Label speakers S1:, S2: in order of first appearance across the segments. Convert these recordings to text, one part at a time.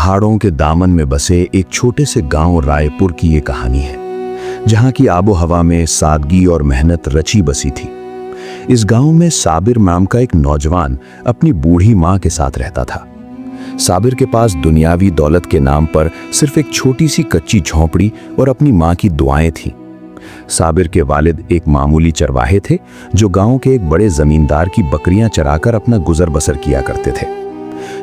S1: पहाड़ों के दामन में बसे एक छोटे से गांव रायपुर की ये कहानी है, जहां की आबो हवा में सादगी और मेहनत रची बसी थी। इस गांव में साबिर नाम का एक नौजवान अपनी बूढ़ी मां के साथ रहता था। साबिर के पास दुनियावी दौलत के नाम पर सिर्फ एक छोटी सी कच्ची झोंपड़ी और अपनी मां की दुआएं थीं। साबिर के वालिद एक मामूली चरवाहे थे जो गांव के एक बड़े जमींदार की बकरियां चराकर अपना गुजर बसर किया करते थे।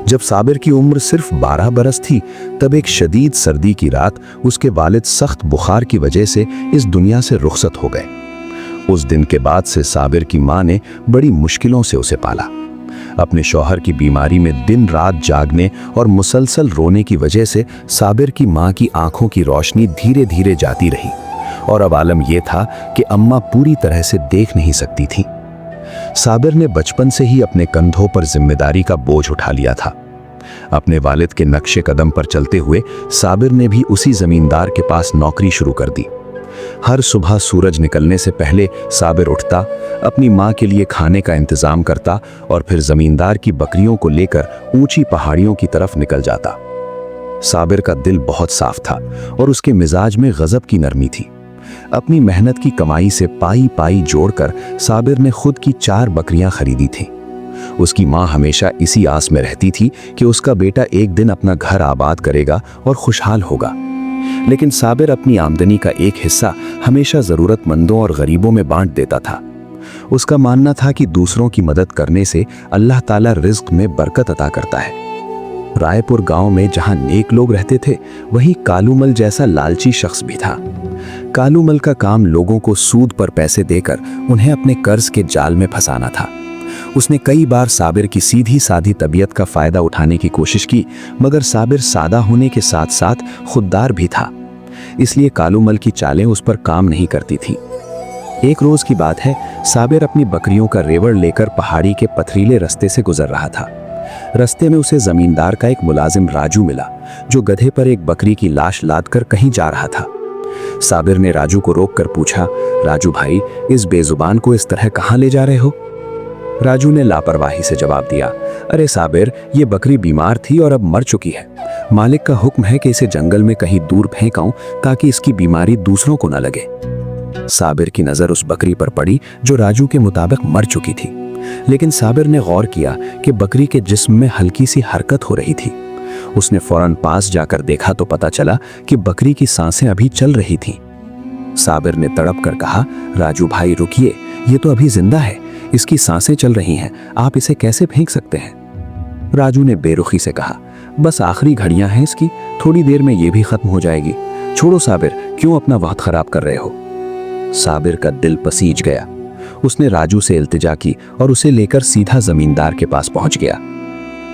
S1: जब साबिर की उम्र सिर्फ 12 बरस थी, तब एक शदीद सर्दी की रात उसके वालिद सख्त बुखार की वजह से इस दुनिया से रुखसत हो गए। उस दिन के बाद से साबिर की मां ने बड़ी मुश्किलों से उसे पाला। अपने शौहर की बीमारी में दिन रात जागने और मुसलसल रोने की वजह से साबिर की मां की आंखों की रोशनी धीरे धीरे जाती रही और अब आलम यह था कि अम्मा पूरी तरह से देख नहीं सकती थी। साबिर ने बचपन से ही अपने कंधों पर जिम्मेदारी का बोझ उठा लिया था। अपने वालिद के नक्शे कदम पर चलते हुए साबिर ने भी उसी जमींदार के पास नौकरी शुरू कर दी। हर सुबह सूरज निकलने से पहले साबिर उठता, अपनी मां के लिए खाने का इंतजाम करता और फिर जमींदार की बकरियों को लेकर ऊंची पहाड़ियों की तरफ निकल जाता। साबिर का दिल बहुत साफ था और उसके मिजाज में गजब की नरमी थी। अपनी मेहनत की कमाई से पाई पाई जोड़कर साबिर ने खुद की 4 बकरियां खरीदी थीं। उसकी मां हमेशा इसी आस में रहती थी कि उसका बेटा एक दिन अपना घर आबाद करेगा और खुशहाल होगा। लेकिन साबिर अपनी आमदनी का एक हिस्सा हमेशा जरूरतमंदों और गरीबों में बांट देता था। उसका मानना था कि दूसरों की मदद करने से अल्लाह ताला रिज्क में बरकत अता करता है। रायपुर गांव में जहां नेक लोग रहते थे, वहीं कालूमल जैसा लालची शख्स भी था। कालूमल का काम लोगों को सूद पर पैसे देकर उन्हें अपने कर्ज के जाल में फंसाना था। उसने कई बार साबिर की सीधी सादी तबीयत का फायदा उठाने की कोशिश की, मगर साबिर सादा होने के साथ साथ खुददार भी था, इसलिए कालूमल की चालें उस पर काम नहीं करती थीं। एक रोज की बात है, साबिर अपनी बकरियों का रेवड़ लेकर पहाड़ी के पथरीले रास्ते से गुजर रहा था। रास्ते में उसे जमींदार का एक मुलाजिम राजू मिला, जो गधे पर एक बकरी की लाश लादकर कहीं जा रहा था। साबिर ने राजू को रोककर पूछा, राजू भाई, इस बेजुबान को इस तरह कहां ले जा रहे हो? राजू ने लापरवाही से जवाब दिया, अरे साबिर, ये बकरी बीमार थी और अब मर चुकी है। मालिक का हुक्म है कि इसे जंगल में कहीं दूर फेंकाऊं ताकि इसकी बीमारी दूसरों को न लगे। साबिर की नजर उस बकरी पर पड़ी जो राजू के मुताबिक मर चुकी थी, लेकिन साबिर ने गौर किया कि बकरी के जिस्म में हल्की सी हरकत हो रही थी। उसने फौरन पास जाकर देखा तो पता चला कि बकरी की सांसें अभी चल रही थीं। साबिर ने तड़प कर कहा, राजू भाई रुकिए, ये तो अभी जिंदा है, इसकी सांसें चल रही हैं, आप इसे कैसे फेंक सकते हैं? राजू ने बेरुखी से कहा, बस आखिरी घड़ियां हैं इसकी, थोड़ी देर में ये भी खत्म हो जाएगी। छोड़ो साबिर, क्यों अपना वक्त खराब कर रहे हो? साबिर का दिल पसीज गया। उसने राजू से इल्तिजा की और उसे लेकर सीधा जमींदार के पास पहुंच गया।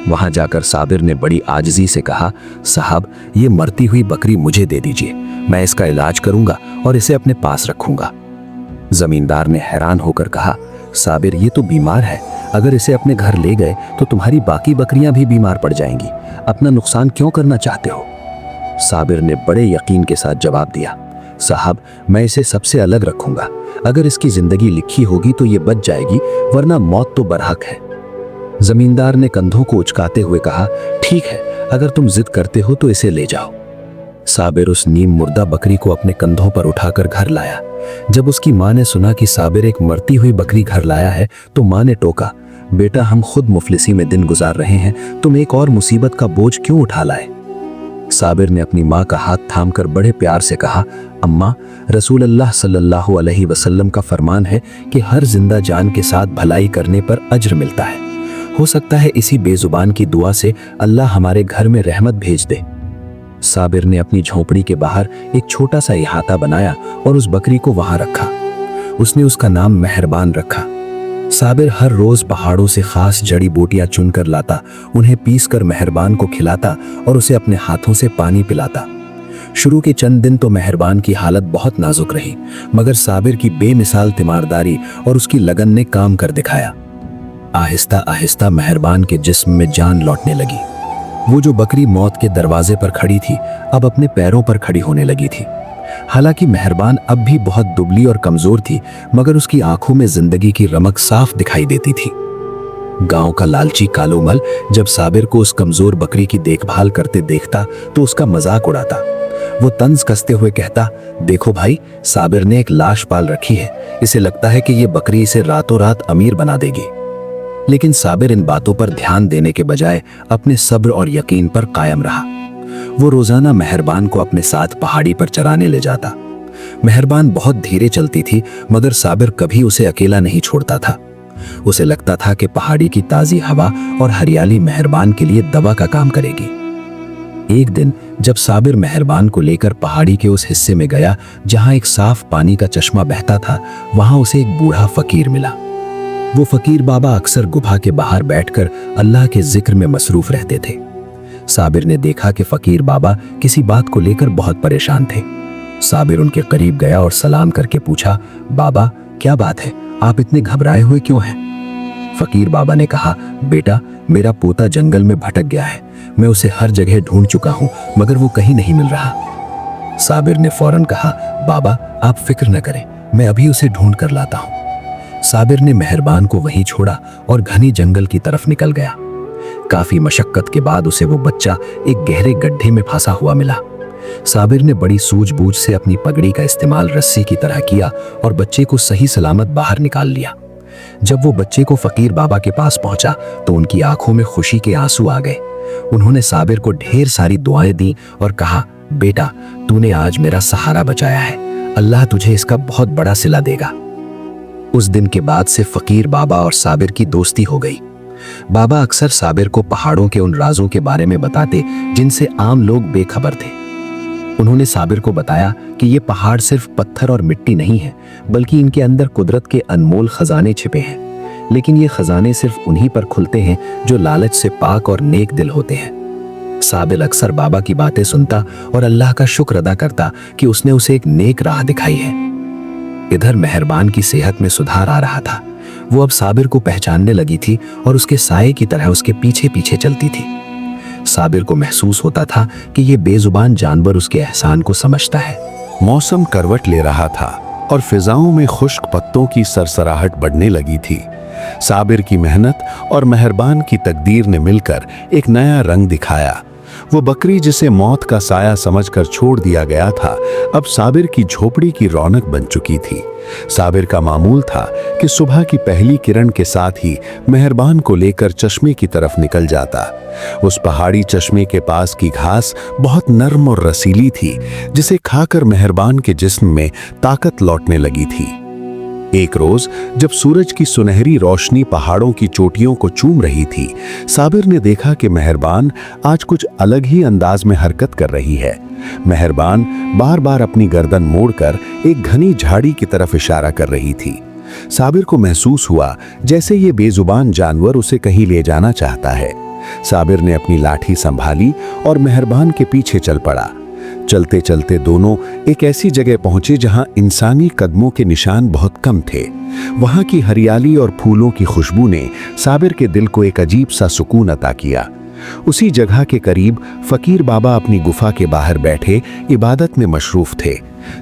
S1: वहां जाकर साबिर ने बड़ी आजिज़ी से कहा, साहब, ये मरती हुई बकरी मुझे दे दीजिए, मैं इसका इलाज करूंगा और इसे अपने पास रखूंगा। जमींदार ने हैरान होकर कहा, साबिर, ये तो बीमार है, अगर इसे अपने घर ले गए तो तुम्हारी बाकी बकरियां भी बीमार पड़ जाएंगी, अपना नुकसान क्यों करना चाहते हो? साबिर ने बड़े यकीन के साथ जवाब दिया, साहब, मैं इसे सबसे अलग रखूंगा, अगर इसकी जिंदगी लिखी होगी तो ये बच जाएगी, वरना मौत तो बरहक है। जमींदार ने कंधों को उचकाते हुए कहा, ठीक है, अगर तुम जिद करते हो तो इसे ले जाओ। साबिर उस नीम मुर्दा बकरी को अपने कंधों पर उठाकर घर लाया। जब उसकी मां ने सुना कि साबिर एक मरती हुई बकरी घर लाया है, तो मां ने टोका, बेटा, हम खुद मुफलिसी में दिन गुजार रहे हैं, तुम एक और मुसीबत का बोझ क्यों उठा लाए? साबिर ने अपनी मां का हाथ थामकर बड़े प्यार से कहा, अम्मा, रसूल अल्लाह सल्लल्लाहु अलैहि वसल्लम का फरमान है कि हर जिंदा जान के साथ भलाई करने पर अज्र मिलता है। हो सकता है इसी बेजुबान की दुआ से अल्लाह हमारे घर में रहमत भेज दे। साबिर ने अपनी झोंपड़ी के बाहर एक छोटा सा इहाता बनाया और उस बकरी को वहां रखा। उसने उसका नाम मेहरबान रखा। साबिर हर रोज पहाड़ों से खास जड़ी बूटियां चुनकर लाता, उन्हें पीसकर मेहरबान को खिलाता और उसे अपने हाथों से पानी पिलाता। शुरू के चंद दिन तो मेहरबान की हालत बहुत नाजुक रही, मगर साबिर की बेमिसाल तीमारदारी और उसकी लगन ने काम कर दिखाया। आहिस्ता आहिस्ता मेहरबान के जिस्म में जान लौटने लगी। वो जो बकरी मौत के दरवाजे पर खड़ी थी, अब अपने पैरों पर खड़ी होने लगी थी। हालांकि मेहरबान अब भी बहुत दुबली और कमजोर थी, मगर उसकी आंखों में जिंदगी की रमक साफ दिखाई देती थी।
S2: गांव का लालची कालूमल जब साबिर को उस कमजोर बकरी की देखभाल करते देखता तो उसका मजाक उड़ाता। वो तंज कसते हुए कहता, देखो भाई, साबिर ने एक लाश पाल रखी है, इसे लगता है कि ये बकरी इसे रातों रात अमीर बना देगी। लेकिन साबिर इन बातों पर ध्यान देने के बजाय अपने सब्र और यकीन पर कायम रहा। वो रोजाना मेहरबान को अपने साथ पहाड़ी पर चराने ले जाता। मेहरबान बहुत धीरे चलती थी, मगर साबिर कभी उसे अकेला नहीं छोड़ता था। उसे लगता था कि पहाड़ी की ताजी हवा और हरियाली मेहरबान के लिए दवा का काम करेगी। एक दिन जब साबिर मेहरबान को लेकर पहाड़ी के उस हिस्से में गया जहां एक साफ पानी का चश्मा बहता था, वहां उसे एक बूढ़ा फकीर मिला। वो फकीर बाबा अक्सर गुफा के बाहर बैठकर अल्लाह के जिक्र में मसरूफ रहते थे। साबिर ने देखा कि फकीर बाबा किसी बात को लेकर बहुत परेशान थे। साबिर उनके करीब गया और सलाम करके पूछा, बाबा क्या बात है, आप इतने घबराए हुए क्यों हैं? फकीर बाबा ने कहा, बेटा, मेरा पोता जंगल में भटक गया है। मैं उसे हर जगह ढूंढ चुका हूं, मगर वो कहीं नहीं मिल रहा। साबिर ने फौरन कहा, बाबा आप फिक्र न करें, मैं अभी उसे ढूंढ कर लाता हूं। साबिर ने मेहरबान को वहीं छोड़ा और घनी जंगल की तरफ निकल गया। काफी मशक्कत के बाद उसे वो बच्चा एक गहरे गड्ढे में फंसा हुआ मिला। साबिर ने बड़ी सूझबूझ से अपनी पगड़ी का इस्तेमाल रस्सी की तरह किया और बच्चे को सही सलामत बाहर निकाल लिया। जब वो बच्चे को फकीर बाबा के पास पहुंचा तो उनकी आंखों में खुशी के आंसू आ गए। उन्होंने साबिर को ढेर सारी दुआएं दी और कहा, बेटा, तूने आज मेरा सहारा बचाया है, अल्लाह तुझे इसका बहुत बड़ा सिला देगा। उस दिन के बाद से फकीर बाबा और साबिर की दोस्ती हो गई। बाबा अक्सर साबिर को पहाड़ों के उन राजों के बारे में बताते जिनसे आम लोग बेखबर थे। उन्होंने साबिर को बताया कि ये पहाड़ सिर्फ पत्थर और मिट्टी नहीं है, बल्कि इनके अंदर कुदरत के अनमोल खजाने छिपे हैं। लेकिन ये खजाने सिर्फ उन्हीं पर खुलते हैं जो लालच से पाक और नेक दिल होते हैं। साबिर अक्सर बाबा की बातें सुनता और अल्लाह का शुक्र अदा करता कि उसने उसे एक नेक राह दिखाई है। इधर मेहरबान की सेहत में सुधार आ रहा था। वो अब साबिर को पहचानने लगी थी और उसके साये की तरह उसके पीछे पीछे चलती थी। साबिर को महसूस होता था कि ये बेजुबान जानवर उसके एहसान को समझता है।
S1: मौसम करवट ले रहा था और फिजाओं में खुश्क पत्तों की सरसराहट बढ़ने लगी थी। साबिर की मेहनत और मेहरबान की तकदीर ने मिलकर एक नया रंग दिखाया। वो बकरी जिसे मौत का साया समझकर छोड़ दिया गया था, अब साबिर की झोपड़ी की रौनक बन चुकी थी। साबिर का मामूल था कि सुबह की पहली किरण के साथ ही मेहरबान को लेकर चश्मे की तरफ निकल जाता। उस पहाड़ी चश्मे के पास की घास बहुत नर्म और रसीली थी, जिसे खाकर मेहरबान के जिस्म में ताकत लौटने लगी थी। एक रोज जब सूरज की सुनहरी रोशनी पहाड़ों की चोटियों को चूम रही थी, साबिर ने देखा कि मेहरबान आज कुछ अलग ही अंदाज में हरकत कर रही है। मेहरबान बार बार अपनी गर्दन मोड़कर एक घनी झाड़ी की तरफ इशारा कर रही थी। साबिर को महसूस हुआ जैसे ये बेजुबान जानवर उसे कहीं ले जाना चाहता है। साबिर ने अपनी लाठी संभाली और मेहरबान के पीछे चल पड़ा। चलते चलते दोनों एक ऐसी जगह पहुंचे जहां इंसानी कदमों के निशान बहुत कम थे। वहां की हरियाली और फूलों की खुशबू ने साबिर के दिल को एक अजीब सा सुकून अता किया। उसी जगह के करीब फकीर बाबा अपनी गुफा के बाहर बैठे इबादत में मशरूफ थे।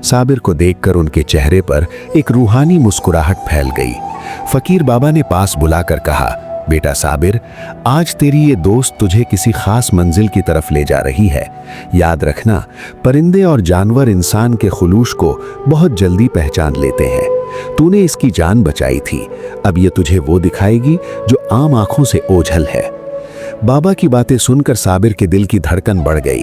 S1: साबिर को देखकर उनके चेहरे पर एक रूहानी मुस्कुराहट फैल गई। फकीर बाबा ने पास बुलाकर कहा, बेटा साबिर, आज तेरी ये दोस्त तुझे किसी खास मंजिल की तरफ ले जा रही है। याद रखना, परिंदे और जानवर इंसान के खुलूस को बहुत जल्दी पहचान लेते हैं। तूने इसकी जान बचाई थी, अब ये तुझे वो दिखाएगी जो आम आंखों से ओझल है। बाबा की बातें सुनकर साबिर के दिल की धड़कन बढ़ गई।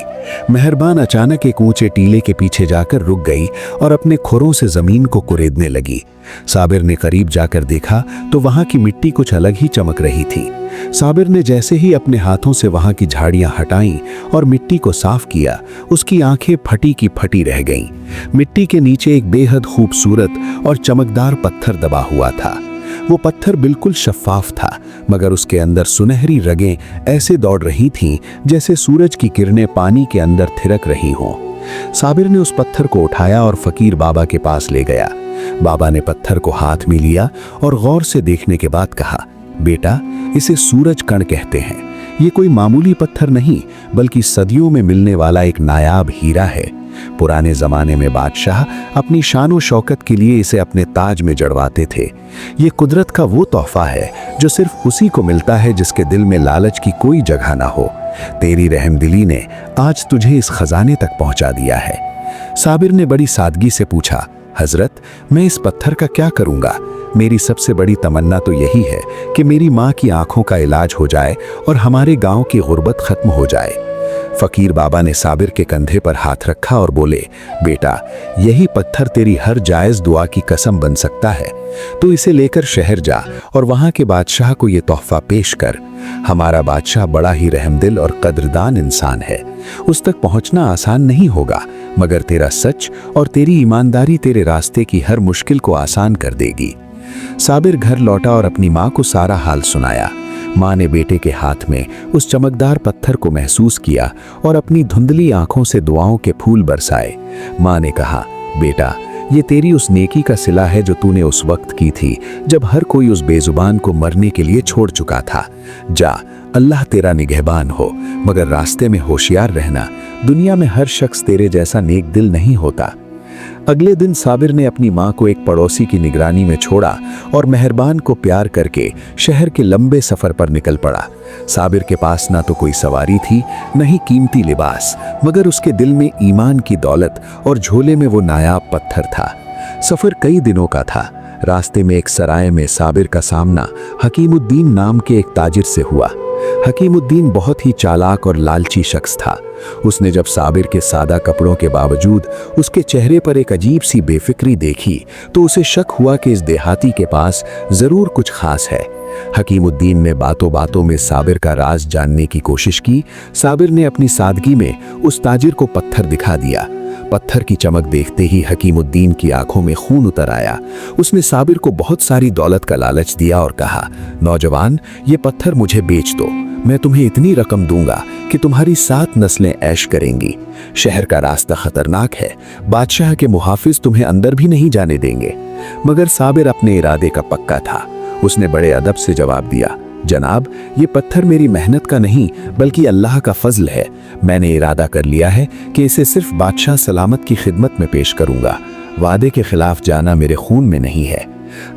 S1: मेहरबान अचानक एक ऊंचे टीले के पीछे जाकर रुक गई और अपने खुरों से जमीन को कुरेदने लगी। साबिर ने करीब जाकर देखा तो वहां की मिट्टी कुछ अलग ही चमक रही थी। साबिर ने जैसे ही अपने हाथों से वहां की झाड़ियां हटाईं और मिट्टी को साफ किया, उसकी आंखें फटी की फटी रह गईं। मिट्टी के नीचे एक बेहद खूबसूरत और चमकदार पत्थर दबा हुआ था। वो पत्थर बिल्कुल शफाफ था, मगर उसके अंदर सुनहरी रगें ऐसे दौड़ रही थीं जैसे सूरज की किरणें पानी के अंदर थिरक रही हों। साबिर ने उस पत्थर को उठाया और फकीर बाबा के पास ले गया। बाबा ने पत्थर को हाथ में लिया और गौर से देखने के बाद कहा, बेटा, इसे सूरज कण कहते हैं।
S2: ये कोई मामूली पत्थर नहीं, बल्कि सदियों में मिलने वाला एक नायाब हीरा है। पुराने जमाने में बादशाह अपनी शान और शौकत के लिए इसे अपने ताज में जड़वाते थे। ये कुदरत का वो तोहफा है जो सिर्फ उसी को मिलता है जिसके दिल में लालच की कोई जगह ना हो। तेरी रहमदिली ने आज तुझे इस खजाने तक पहुंचा दिया है। साबिर ने बड़ी सादगी से पूछा, हजरत, मैं इस पत्थर का क्या करूंगा? मेरी सबसे बड़ी तमन्ना तो यही है कि मेरी माँ की आंखों का इलाज हो जाए और हमारे गांव की गुर्बत खत्म हो जाए। फकीर बाबा ने साबिर के कंधे पर हाथ रखा और बोले, बेटा, यही पत्थर तेरी हर जायज दुआ की कसम बन सकता है। तो इसे लेकर शहर जा और वहां के बादशाह को यह तोहफा पेश कर। हमारा बादशाह बड़ा ही रहमदिल और कद्रदान इंसान है। उस तक पहुंचना आसान नहीं होगा, मगर तेरा सच और तेरी ईमानदारी तेरे रास्ते की हर मुश्किल को आसान कर देगी। साबिर घर लौटा और अपनी माँ को सारा हाल सुनाया। माँ ने बेटे के हाथ में उस चमकदार पत्थर को महसूस किया और अपनी धुंधली आंखों से दुआओं के फूल बरसाए। माँ ने कहा, बेटा, ये तेरी उस नेकी का सिला है जो तूने उस वक्त की थी जब हर कोई उस बेजुबान को मरने के लिए छोड़ चुका था। जा, अल्लाह तेरा निगहबान हो, मगर रास्ते में होशियार रहना। दुनिया में हर शख्स तेरे जैसा नेक दिल नहीं होता। अगले दिन साबिर ने अपनी माँ को एक पड़ोसी की निगरानी में छोड़ा और मेहरबान को प्यार करके शहर के लंबे सफर पर निकल पड़ा। साबिर के पास ना तो कोई सवारी थी, न ही कीमती लिबास, मगर उसके दिल में ईमान की दौलत और झोले में वो नायाब पत्थर था। सफर कई दिनों का था। रास्ते में एक सराय में साबिर का सामना हकीमुद्दीन नाम के एक ताजिर से हुआ। हकीमुद्दीन बहुत ही चालाक और लालची शख्स था। उसने जब साबिर के सादा कपड़ों के बावजूद उसके चेहरे पर एक अजीब सी बेफिक्री देखी तो उसे शक हुआ कि इस देहाती के पास जरूर कुछ खास है। हकीमुद्दीन ने बातों बातों में साबिर का राज जानने की कोशिश की। साबिर ने अपनी सादगी में उस ताजिर को पत्थर दिखा दिया। पत्थर की चमक देखते ही हकीमुद्दीन की आंखों में खून उतर आया। उसने साबिर को बहुत सारी दौलत का लालच दिया और कहा, नौजवान, ये पत्थर मुझे बेच दो। मैं तुम्हें इतनी रकम दूंगा कि तुम्हारी 7 नस्लें ऐश करेंगी। शहर का रास्ता खतरनाक है, बादशाह के मुहाफिज तुम्हें अंदर भी नहीं जाने देंगे। मगर साबिर अपने इरादे का पक्का था। उसने बड़े अदब से जवाब दिया, जनाब, ये पत्थर मेरी मेहनत का नहीं बल्कि अल्लाह का फजल है। मैंने इरादा कर लिया है कि इसे सिर्फ बादशाह सलामत की खिदमत में पेश करूंगा। वादे के खिलाफ जाना मेरे खून में नहीं है।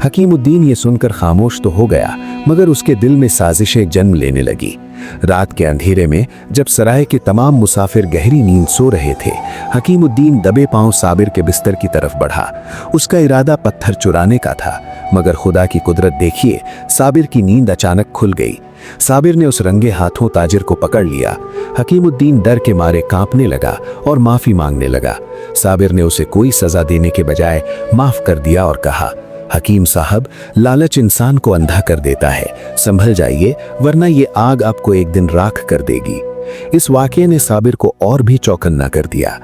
S2: हकीमुद्दीन ये सुनकर खामोश तो हो गया, मगर उसके दिल में साजिशें जन्म लेने लगी। रात के अंधेरे में जब सराय के तमाम मुसाफिर गहरी नींद सो रहे थे, हकीमुद्दीन दबे पांव साबिर के बिस्तर की तरफ बढ़ा। उसका इरादा पत्थर चुराने का था, मगर खुदा की कुदरत देखिए, साबिर की नींद अचानक खुल गई। साबिर ने उस रंगे हाथों ताजिर को पकड़ लिया। हकीमुद्दीन डर के मारे कांपने लगा और माफी मांगने लगा। साबिर ने उसे कोई सजा देने के बजाय माफ कर दिया और कहा, हकीम साहब, लालच इंसान को अंधा कर देता है। संभल जाइए, वरना ये आग आपको एक दिन राख कर देगी। इस वाकये ने साबिर को और भी चौकन्ना कर दिया।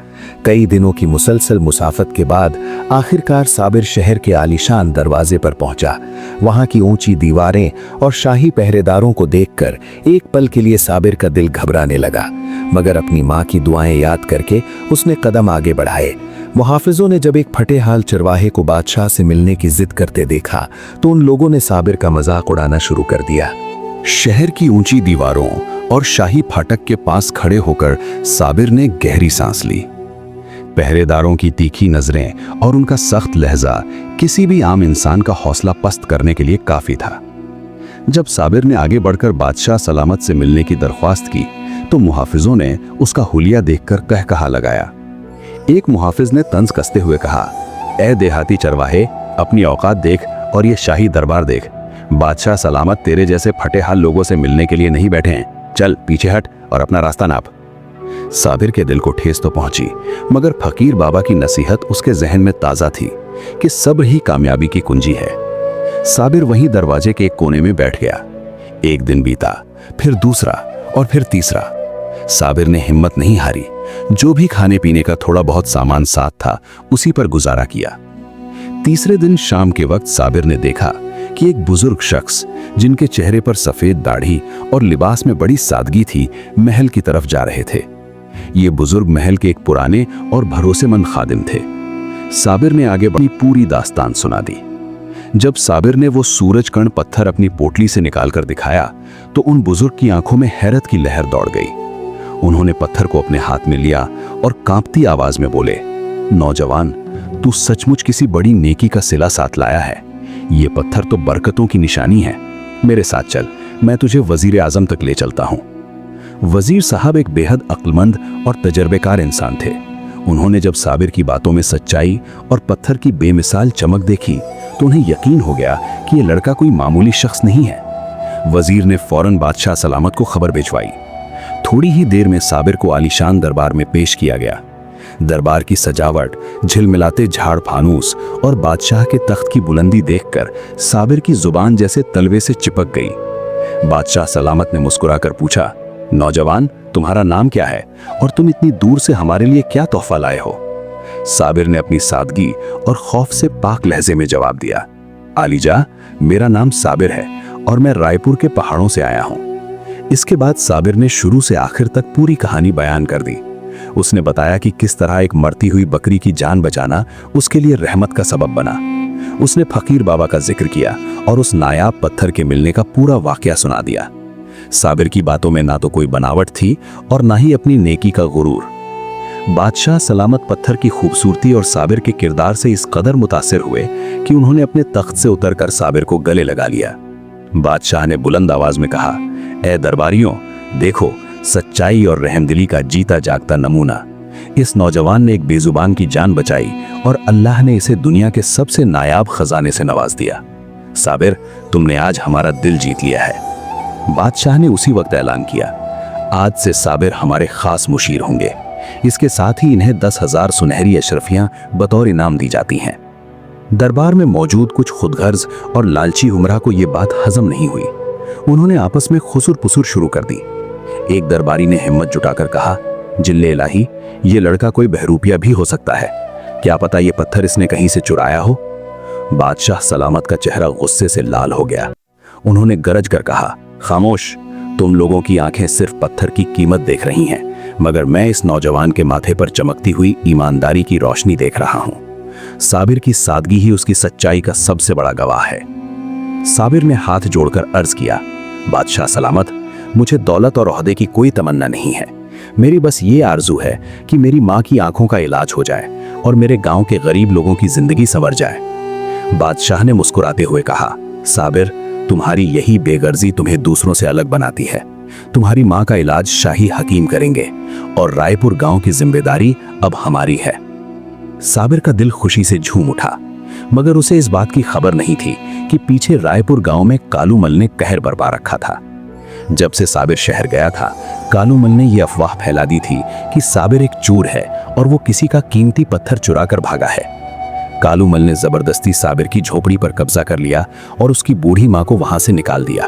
S2: कई दिनों की मुसलसल मुसाफत के बाद आखिरकार साबिर शहर के आलीशान दरवाजे पर पहुंचा। वहां की ऊंची दीवारें और शाही पहरेदारों को देखकर एक पल के लिए साबिर का दिल घबराने लगा, मगर अपनी माँ की दुआएं याद करके उसने कदम आगे बढ़ाए। मुहाफिजों ने जब एक फटे हाल चरवाहे को बादशाह से मिलने की जिद करते देखा तो उन लोगों ने साबिर का मजाक उड़ाना शुरू कर दिया।
S1: शहर की ऊंची दीवारों और शाही फाटक के पास खड़े होकर साबिर ने गहरी सांस ली। पहरेदारों की तीखी नजरें और उनका सख्त लहजा किसी भी आम इंसान का हौसला पस्त करने के लिए काफी था। जब साबिर ने आगे बढ़कर बादशाह सलामत से मिलने की दरख्वास्त की तो मुहाफिजों ने उसका हुलिया देखकर कहकहा लगाया। एक मुहाफिज ने तंज कसते हुए कहा, ए देहाती चरवाहे, अपनी औकात देख और ये शाही दरबार देख। बादशाह सलामत तेरे जैसे फटे हाल लोगों से मिलने के लिए नहीं बैठे हैं। चल पीछे हट और अपना रास्ता नाप। साबिर के दिल को ठेस तो पहुंची, मगर फकीर बाबा की नसीहत उसके जहन में ताजा थी कि सब्र ही कामयाबी की कुंजी है। साबिर वहीं दरवाजे के एक कोने में बैठ गया। एक दिन बीता, फिर दूसरा और फिर तीसरा। साबिर ने हिम्मत नहीं हारी। जो भी खाने पीने का थोड़ा बहुत सामान साथ था उसी पर गुजारा किया। तीसरे दिन शाम के वक्त साबिर ने देखा कि एक बुजुर्ग शख्स, जिनके चेहरे पर सफेद दाढ़ी और लिबास में बड़ी सादगी थी, महल की तरफ जा रहे थे। ये बुजुर्ग महल के एक पुराने और भरोसेमंद खादिम थे। साबिर ने आगे बढ़ी पूरी दास्तान सुना दी। जब साबिर ने वो सूरज कण पत्थर अपनी पोटली से निकालकर दिखाया तो उन बुजुर्ग की आंखों में हैरत की लहर दौड़ गई। उन्होंने पत्थर को अपने हाथ में लिया और कांपती आवाज में बोले, नौजवान, तू सचमुच किसी बड़ी नेकी का सिला साथ लाया है। ये पत्थर तो बरकतों की निशानी है। मेरे साथ चल, मैं तुझे वजीर आजम तक ले चलता हूं। वजीर साहब एक बेहद अक्लमंद और तजर्बेकार इंसान थे। उन्होंने जब साबिर की बातों में सच्चाई और पत्थर की बेमिसाल चमक देखी तो उन्हें यकीन हो गया कि यह लड़का कोई मामूली शख्स नहीं है। वजीर ने फौरन बादशाह सलामत को खबर भिजवाई। थोड़ी ही देर में साबिर को आलीशान दरबार में पेश किया गया। दरबार की सजावट, झिलमिलाते झाड़ फानूस और बादशाह के तख्त की बुलंदी देखकर साबिर की जुबान जैसे तलवे से चिपक गई। बादशाह सलामत ने मुस्कुराकर पूछा, नौजवान, तुम्हारा नाम क्या है और तुम इतनी दूर से हमारे लिए क्या तोहफा लाए हो? साबिर ने अपनी सादगी और खौफ से पाक लहजे में जवाब दिया, आलीजा, मेरा नाम साबिर है और मैं रायपुर के पहाड़ों से आया हूं। इसके बाद साबिर ने शुरू से आखिर तक पूरी कहानी बयान कर दी। उसने बताया कि किस तरह एक मरती हुई बकरी की जान बचाना उसके लिए रहमत का सबब बना। उसने फकीर बाबा का जिक्र किया और उस नायाब पत्थर के मिलने का पूरा वाकया सुना दिया। साबिर की बातों में ना तो कोई बनावट थी और ना ही अपनी नेकी का गुरूर। बादशाह सलामत पत्थर की खूबसूरती और साबिर के किरदार से इस कदर मुतासिर हुए कि उन्होंने अपने तख्त से उतरकर साबिर को गले लगा लिया। बादशाह ने बुलंद आवाज में कहा, ए दरबारियों, देखो, सच्चाई और रहमदिली का जीता जागता नमूना। इस नौजवान ने एक बेजुबान की जान बचाई और अल्लाह ने इसे दुनिया के सबसे नायाब खजाने से नवाज दिया। साबिर, तुमने आज हमारा दिल जीत लिया है। बादशाह ने उसी वक्त ऐलान किया, आज से साबिर हमारे खास मुशीर होंगे। इसके साथ ही इन्हें 10,000 सुनहरी अशरफियां बतौर इनाम दी जाती हैं। दरबार में मौजूद कुछ खुदगर्ज और लालची उमरा को यह बात हजम नहीं हुई। उन्होंने आपस में खुसुर पुसुर शुरू कर दी। एक दरबारी ने हिम्मत जुटाकर कहा, जिल्ले इलाही, ये लड़का कोई बहरूपिया भी हो सकता है। क्या पता ये पत्थर इसने कहीं से चुराया हो। बादशाह सलामत का चेहरा गुस्से से लाल हो गया। उन्होंने गरज कर कहा, खामोश, तुम लोगों की आंखें सिर्फ पत्थर की कीमत देख रही हैं, मगर मैं इस नौजवान के माथे पर चमकती हुई ईमानदारी की रोशनी देख रहा हूं। साबिर की सादगी ही उसकी सच्चाई का सबसे बड़ा गवाह है। साबिर ने हाथ जोड़कर अर्ज किया, बादशाह सलामत, मुझे दौलत और ओहदे की कोई तमन्ना नहीं है। मेरी बस ये आरजू है कि मेरी माँ की आंखों का इलाज हो जाए और मेरे गांव के गरीब लोगों की जिंदगी संवर जाए। बादशाह ने मुस्कुराते हुए कहा, साबिर, तुम्हारी यही बेगर्जी तुम्हें दूसरों से अलग बनाती है। तुम्हारी माँ का इलाज शाही हकीम करेंगे और रायपुर गांव की जिम्मेदारी अब हमारी है। साबिर का दिल खुशी से झूम उठा, मगर उसे इस बात की खबर नहीं थी कि पीछे रायपुर गांव में कालूमल ने कहर बरपा रखा था। जब से साबिर शहर गया था, कालूमल ने यह अफवाह फैला दी थी कि साबिर एक चोर है और वो किसी का कीमती पत्थर चुरा कर भागा है। कालूमल ने जबरदस्ती साबिर की झोपड़ी पर कब्जा कर लिया और उसकी बूढ़ी माँ को वहां से निकाल दिया।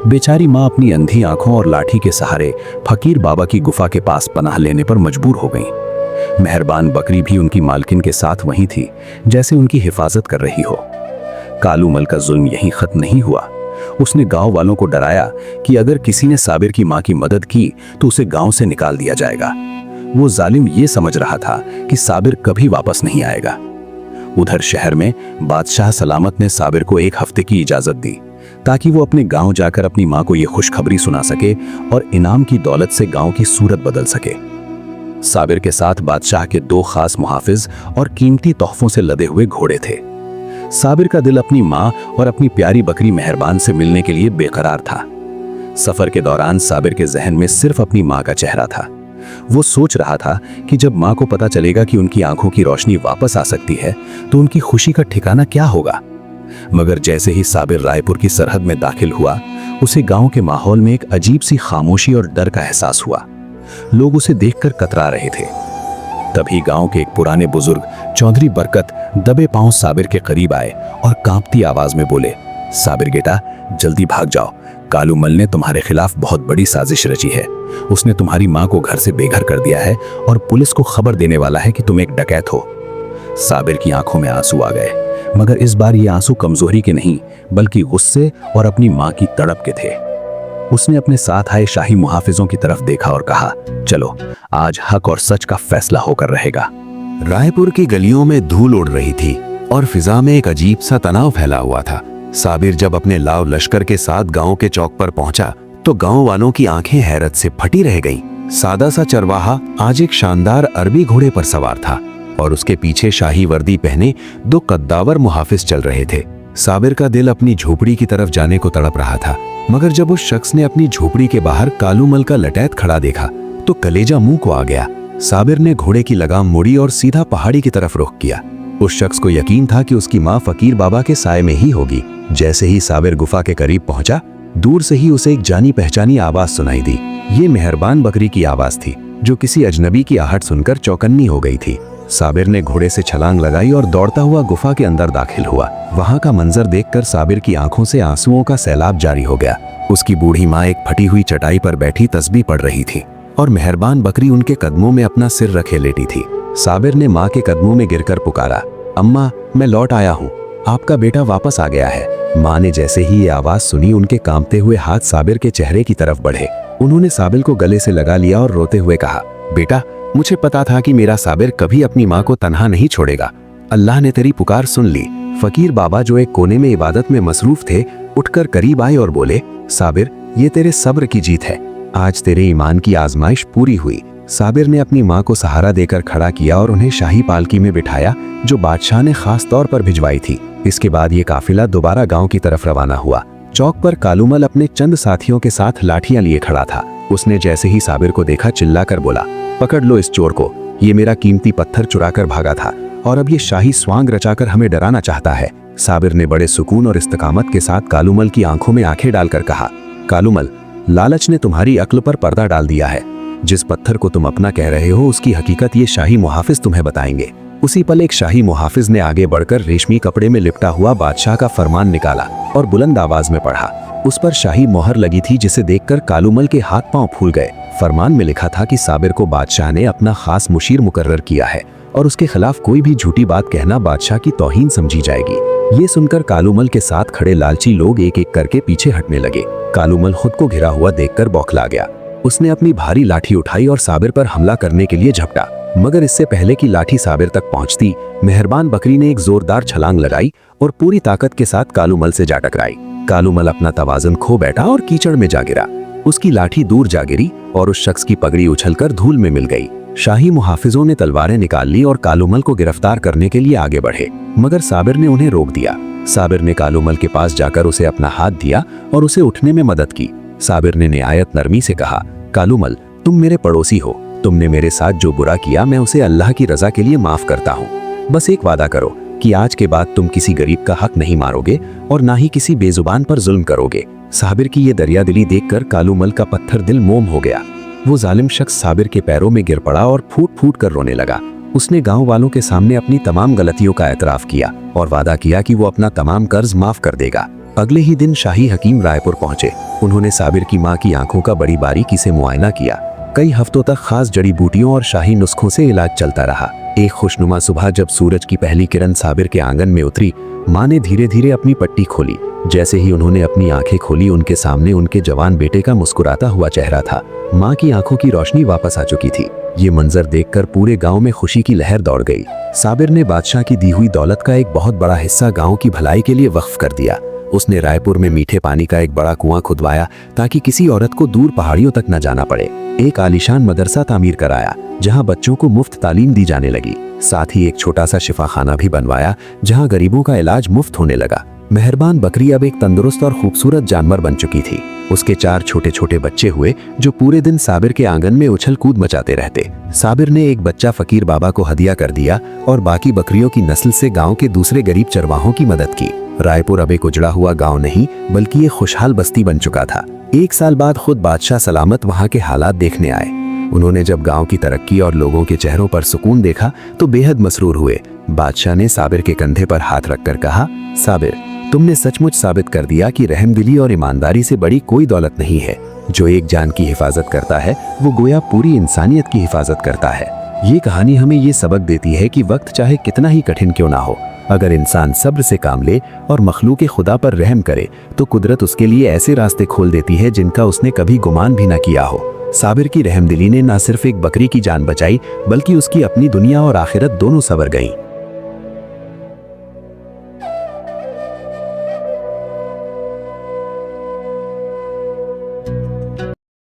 S1: बेचारी माँ अपनी अंधी आंखों और लाठी के सहारे फकीर बाबा की गुफा के पास पनाह लेने पर मजबूर हो गई। मेहरबान बकरी भी उनकी मालकिन के साथ वहीं थी, जैसे उनकी हिफाजत कर रही हो। कालूमल का जुल्म यहीं खत्म नहीं हुआ। उसने गांव वालों को डराया कि अगर किसी ने साबिर की माँ की मदद की तो उसे गांव से निकाल दिया जाएगा। वो जालिम ये समझ रहा था कि साबिर कभी वापस नहीं आएगा। उधर शहर में बादशाह सलामत ने साबिर को 1 हफ्ते की इजाजत दी ताकि वो अपने गांव जाकर अपनी माँ को ये खुशखबरी सुना सके और इनाम की दौलत से गांव की सूरत बदल सके। साबिर के साथ बादशाह के 2 खास मुहाफिज और कीमती तोहफों से लदे हुए घोड़े थे। साबिर का दिल अपनी माँ और अपनी प्यारी बकरी मेहरबान से मिलने के लिए बेकरार था। सफर के दौरान साबिर के जहन में सिर्फ अपनी माँ का चेहरा था। वो सोच रहा था कि जब माँ को पता चलेगा कि उनकी आंखों की रोशनी वापस आ सकती है तो उनकी खुशी का ठिकाना क्या होगा। मगर जैसे ही साबिर रायपुर की सरहद में दाखिल हुआ, उसे गांव के माहौल में एक अजीब सी खामोशी और डर का एहसास हुआ। लोग उसे देखकर कतरा रहे थे। तभी गांव के एक पुराने बुजुर्ग चौधरी बरकत दबे पांव साबिर के करीब आए और कांपती आवाज में बोले, साबिर बेटा, जल्दी भाग जाओ। कालूमल ने तुम्हारे खिलाफ बहुत बड़ी साजिश रची है। उसने तुम्हारी माँ को घर से बेघर कर दिया है और पुलिस को खबर देने वाला है कि तुम एक डकैत हो। साबिर की आंखों में आंसू आ गए, मगर इस बार ये आंसू कमजोरी के नहीं बल्कि गुस्से और अपनी माँ की तड़प के थे। उसने अपने साथ आए शाही मुहाफिजों की तरफ देखा और कहा, चलो, आज हक और सच का फैसला होकर रहेगा।
S3: रायपुर की गलियों में धूल उड़ रही थी
S2: और फिजा में एक अजीब सा तनाव फैला हुआ था। साबिर जब अपने लाव लश्कर के साथ गांव के चौक पर पहुंचा तो गांव वालों की आंखें हैरत से फटी रह गईं। सादा सा चरवाहा आज एक शानदार अरबी घोड़े पर सवार था और उसके पीछे शाही वर्दी पहने 2 कद्दावर मुहाफिज चल रहे थे। साबिर का दिल अपनी झोपड़ी की तरफ जाने को तड़प रहा था, मगर जब उस शख्स ने अपनी झोपड़ी के बाहर कालूमल का लटैत खड़ा देखा तो कलेजा मुंह को आ गया। साबिर ने घोड़े की लगाम मोड़ी और सीधा पहाड़ी की तरफ रुख किया। उस शख्स को यकीन था कि उसकी माँ फकीर बाबा के साए में ही होगी। जैसे ही साबिर गुफा के करीब पहुंचा, दूर से ही उसे एक जानी पहचानी आवाज सुनाई दी। ये मेहरबान बकरी की आवाज थी, जो किसी अजनबी की आहट सुनकर चौकन्नी हो गई थी। साबिर ने घोड़े से छलांग लगाई और दौड़ता हुआ गुफा के अंदर दाखिल हुआ। वहां का मंजर देखकर साबिर की आंखों से आंसुओं का सैलाब जारी हो गया। उसकी बूढ़ी माँ एक फटी हुई चटाई पर बैठी तस्बीह पढ़ रही थी और मेहरबान बकरी उनके कदमों में अपना सिर रखे लेटी थी। साबिर ने माँ के कदमों में गिरकर पुकारा, अम्मा, मैं लौट आया हूँ, आपका बेटा वापस आ गया है। माँ ने जैसे ही ये आवाज सुनी, उनके कांपते हुए हाथ साबिर के चेहरे की तरफ बढ़े। उन्होंने साबिर को गले से लगा लिया और रोते हुए कहा, बेटा, मुझे पता था कि मेरा साबिर कभी अपनी माँ को तन्हा नहीं छोड़ेगा। अल्लाह ने तेरी पुकार सुन ली। फकीर बाबा, जो एक कोने में इबादत में मसरूफ थे, उठकर करीब आए और बोले, साबिर, ये तेरे सब्र की जीत है। आज तेरे ईमान की आजमाइश पूरी हुई। साबिर ने अपनी माँ को सहारा देकर खड़ा किया और उन्हें शाही पालकी में बिठाया, जो बादशाह ने खास तौर पर भिजवाई थी। इसके बाद ये काफिला दोबारा गांव की तरफ रवाना हुआ। चौक पर कालूमल अपने चंद साथियों के साथ लाठियां लिए खड़ा था। उसने जैसे ही साबिर को देखा, चिल्लाकर बोला, पकड़ लो इस चोर को, ये मेरा कीमती पत्थर चुराकर भागा था और अब ये शाही स्वांग रचाकर हमें डराना चाहता है। साबिर ने बड़े सुकून और इस्तकामत के साथ कालूमल की आंखों में आंखें डालकर कहा, कालूमल, लालच ने तुम्हारी अक्ल पर पर्दा डाल दिया है। जिस पत्थर को तुम अपना कह रहे हो, उसकी हकीकत ये शाही मुहाफिज तुम्हें बताएंगे। उसी पल एक शाही मुहाफिज ने आगे बढ़कर रेशमी कपड़े में लिपटा हुआ बादशाह का फरमान निकाला और बुलंद आवाज में पढ़ा। उस पर शाही मोहर लगी थी, जिसे देखकर कालूमल के हाथ पांव फूल गए। फरमान में लिखा था कि साबिर को बादशाह ने अपना खास मुशीर मुकर्रर किया है और उसके खिलाफ कोई भी झूठी बात कहना बादशाह की तौहीन समझी जाएगी। ये सुनकर कालूमल के साथ खड़े लालची लोग एक एक करके पीछे हटने लगे। कालूमल खुद को घिरा हुआ देखकर बौखला गया। उसने अपनी भारी लाठी उठाई और साबिर पर हमला करने के लिए झपटा, मगर इससे पहले कि लाठी साबिर तक पहुंचती, मेहरबान बकरी ने एक जोरदार छलांग लगाई और पूरी ताकत के साथ कालूमल से जा टकराई। कालूमल अपना तवाज़ुन खो बैठा और कीचड़ में जा गिरा। उसकी लाठी दूर जा गिरी और उस शख्स की पगड़ी उछलकर धूल में मिल गई। शाही मुहाफिजों ने तलवारें निकाल ली और कालूमल को गिरफ्तार करने के लिए आगे बढ़े, मगर साबिर ने उन्हें रोक दिया। साबिर ने कालूमल के पास जाकर उसे अपना हाथ दिया और उसे उठने में मदद की। साबिर ने निहायत नरमी से कहा, कालूमल, तुम मेरे पड़ोसी हो, तुमने मेरे साथ जो बुरा किया, मैं उसे अल्लाह की रजा के लिए माफ करता हूँ। बस एक वादा करो कि आज के बाद तुम किसी गरीब का हक नहीं मारोगे और ना ही किसी बेजुबान पर जुल्म करोगे। साबिर की ये दरिया दिली देखकर कालूमल का पत्थर दिल मोम हो गया। वो जालिम शख्स साबिर के पैरों में गिर पड़ा और फूट फूट कर रोने लगा। उसने गांव वालों के सामने अपनी तमाम गलतियों का एतराफ किया और वादा किया कि वो अपना तमाम कर्ज माफ कर देगा। अगले ही दिन शाही हकीम रायपुर पहुंचे। उन्होंने साबिर की मां की आंखों का बड़ी बारीकी से मुआयना किया। कई हफ्तों तक खास जड़ी बूटियों और शाही नुस्खों से इलाज चलता रहा। एक खुशनुमा सुबह जब सूरज की पहली किरण साबिर के आंगन में उतरी, मां ने धीरे धीरे अपनी पट्टी खोली। जैसे ही उन्होंने अपनी आंखें खोली, उनके सामने उनके जवान बेटे का मुस्कुराता हुआ चेहरा था। मां की आंखों की रोशनी वापस आ चुकी थी। ये मंजर देखकर पूरे गांव में खुशी की लहर दौड़ गई। साबिर ने बादशाह की दी हुई दौलत का एक बहुत बड़ा हिस्सा गांव की भलाई के लिए वक्फ कर दिया। उसने रायपुर में मीठे पानी का एक बड़ा कुआं खुदवाया ताकि किसी औरत को दूर पहाड़ियों तक न जाना पड़े। एक आलीशान मदरसा तामीर कराया जहां बच्चों को मुफ्त तालीम दी जाने लगी। साथ ही एक छोटा सा शिफाखाना भी बनवाया जहां गरीबों का इलाज मुफ्त होने लगा। मेहरबान बकरी अब एक तंदुरुस्त और खूबसूरत जानवर बन चुकी थी। उसके 4 छोटे छोटे बच्चे हुए जो पूरे दिन साबिर के आंगन में उछल कूद मचाते रहते। साबिर ने एक बच्चा फकीर बाबा को हदिया कर दिया और बाकी बकरियों की नस्ल से गांव के दूसरे गरीब चरवाहों की मदद की। रायपुर अब एक उजड़ा हुआ गांव नहीं बल्कि एक खुशहाल बस्ती बन चुका था। 1 साल बाद खुद बादशाह सलामत वहां के हालात देखने आए। उन्होंने जब गांव की तरक्की और लोगों के चेहरों पर सुकून देखा तो बेहद मसरूर हुए। बादशाह ने साबिर के कंधे पर हाथ रखकर कहा, साबिर, तुमने सचमुच साबित कर दिया कि रहमदिली और ईमानदारी से बड़ी कोई दौलत नहीं है। जो एक जान की हिफाजत करता है वो गोया पूरी इंसानियत की हिफाजत करता है। ये कहानी हमें ये सबक देती है कि वक्त चाहे कितना ही कठिन क्यों ना हो, अगर इंसान सब्र से काम ले और मखलूक खुदा पर रहम करे तो कुदरत उसके लिए ऐसे रास्ते खोल देती है जिनका उसने कभी गुमान भी ना किया हो। साबिर की रहमदिली ने न सिर्फ एक बकरी की जान बचाई बल्कि उसकी अपनी दुनिया और आखिरत दोनों संवर गईं।